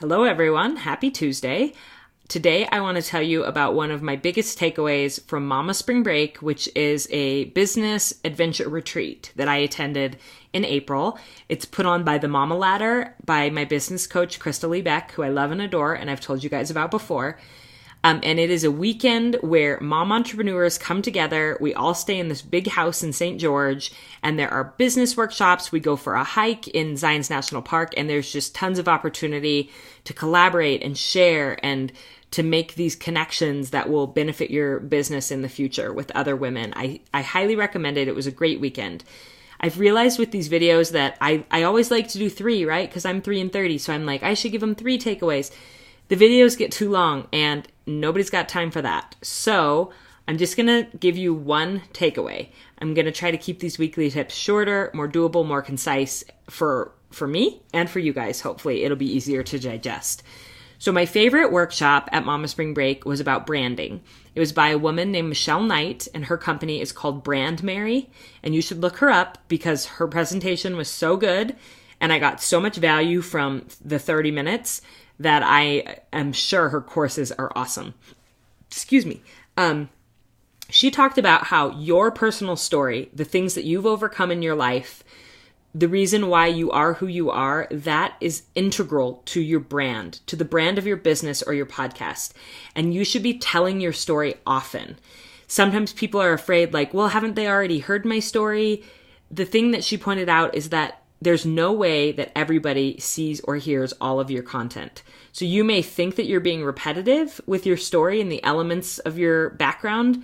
Hello, everyone. Happy Tuesday. Today, I want to tell you about one of my biggest takeaways from Mama Spring Break, which is a business adventure retreat that I attended in April. It's put on by the Mama Ladder by my business coach, Crystal Lee Beck, who I love and adore, and I've told you guys about before. And it is a weekend where mom entrepreneurs come together. We all stay in this big house in St. George, and there are business workshops. We go for a hike in Zions National Park, and there's just tons of opportunity to collaborate and share and to make these connections that will benefit your business in the future with other women. I highly recommend it. It was a great weekend. I've realized with these videos that I always like to do 3, right? Because I'm 3 and 30, so I'm like, I should give them 3 takeaways. The videos get too long, and nobody's got time for that. So I'm just going to give you one takeaway. I'm going to try to keep these weekly tips shorter, more doable, more concise for me and for you guys. Hopefully it'll be easier to digest. So my favorite workshop at Mama Spring Break was about branding. It was by a woman named Michelle Knight, and her company is called Brand Mary. And you should look her up because her presentation was so good, and I got so much value from the 30 minutes that I am sure her courses are awesome. Excuse me. She talked about how your personal story, the things that you've overcome in your life, the reason why you are who you are, that is integral to your brand, to the brand of your business or your podcast. And you should be telling your story often. Sometimes people are afraid, like, well, haven't they already heard my story? The thing that she pointed out is that there's no way that everybody sees or hears all of your content. So you may think that you're being repetitive with your story and the elements of your background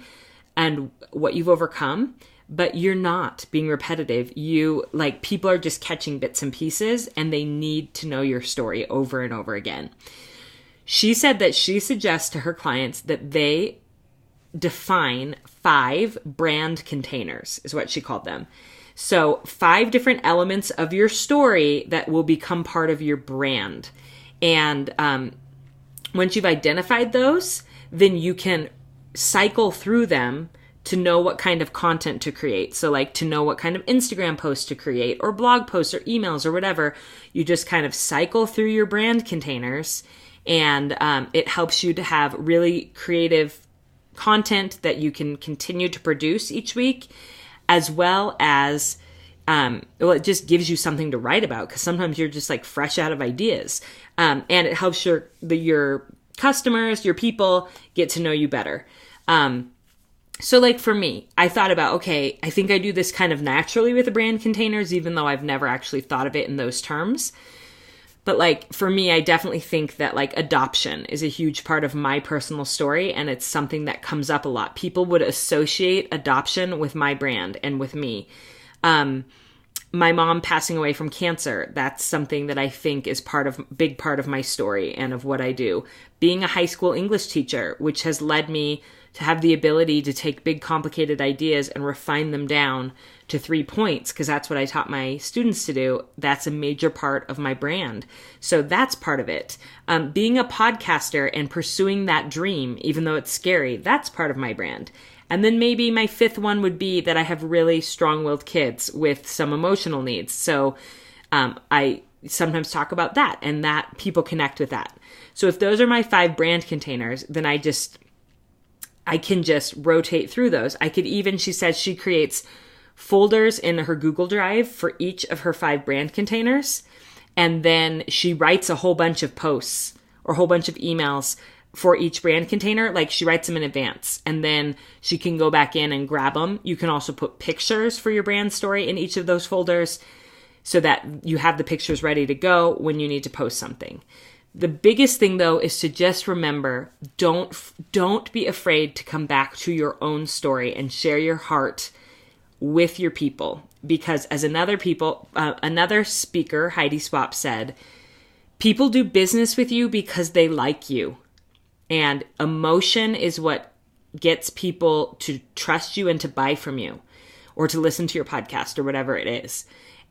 and what you've overcome, but you're not being repetitive. People are just catching bits and pieces, and they need to know your story over and over again. She said that she suggests to her clients that they define 5 brand containers, is what she called them. So 5 different elements of your story that will become part of your brand. And once you've identified those, then you can cycle through them to know what kind of content to create. So like to know what kind of Instagram posts to create or blog posts or emails or whatever. You just kind of cycle through your brand containers, and it helps you to have really creative content that you can continue to produce each week, as well as, it just gives you something to write about, because sometimes you're just like fresh out of ideas. And it helps your customers, your people get to know you better. So like for me, I thought about, okay, I think I do this kind of naturally with the brand containers, even though I've never actually thought of it in those terms. But like for me, I definitely think that like adoption is a huge part of my personal story, and it's something that comes up a lot. People would associate adoption with my brand and with me. My mom passing away from cancer, that's something that I think is big part of my story and of what I do. Being a high school English teacher, which has led me to have the ability to take big complicated ideas and refine them down to 3 points, because that's what I taught my students to do. That's a major part of my brand. So that's part of it. Being a podcaster and pursuing that dream, even though it's scary, that's part of my brand. And then maybe my 5th one would be that I have really strong-willed kids with some emotional needs. So I sometimes talk about that, and that people connect with that. So if those are my 5 brand containers, then I can just rotate through those. I could even, she says she creates folders in her Google Drive for each of her 5 brand containers. And then she writes a whole bunch of posts or a whole bunch of emails for each brand container. Like she writes them in advance, and then she can go back in and grab them. You can also put pictures for your brand story in each of those folders so that you have the pictures ready to go when you need to post something. The biggest thing, though, is to just remember, don't be afraid to come back to your own story and share your heart with your people. Because as another speaker, Heidi Swapp, said, people do business with you because they like you. And emotion is what gets people to trust you and to buy from you or to listen to your podcast or whatever it is.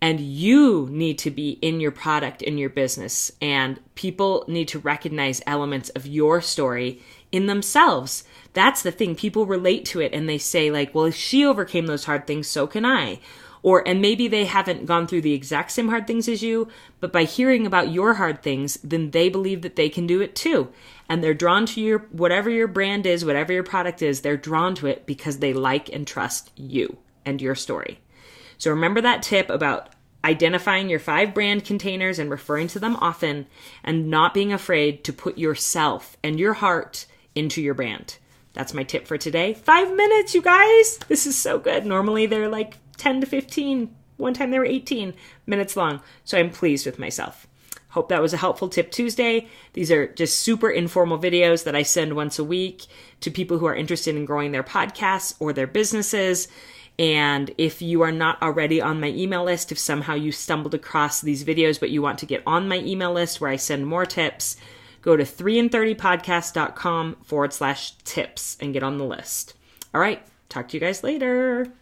And you need to be in your product, in your business, and people need to recognize elements of your story in themselves. That's the thing. People relate to it and they say like, well, if she overcame those hard things, so can I. And maybe they haven't gone through the exact same hard things as you, but by hearing about your hard things, then they believe that they can do it too. And they're drawn to whatever your brand is, whatever your product is, they're drawn to it because they like and trust you and your story. So remember that tip about identifying your 5 brand containers and referring to them often, and not being afraid to put yourself and your heart into your brand. That's my tip for today. 5 minutes, you guys. This is so good. Normally they're like 10 to 15. One time they were 18 minutes long. So I'm pleased with myself. Hope that was a helpful Tip Tuesday. These are just super informal videos that I send once a week to people who are interested in growing their podcasts or their businesses. And if you are not already on my email list, if somehow you stumbled across these videos but you want to get on my email list where I send more tips, go to 3in30podcast.com/tips and get on the list. All right, talk to you guys later.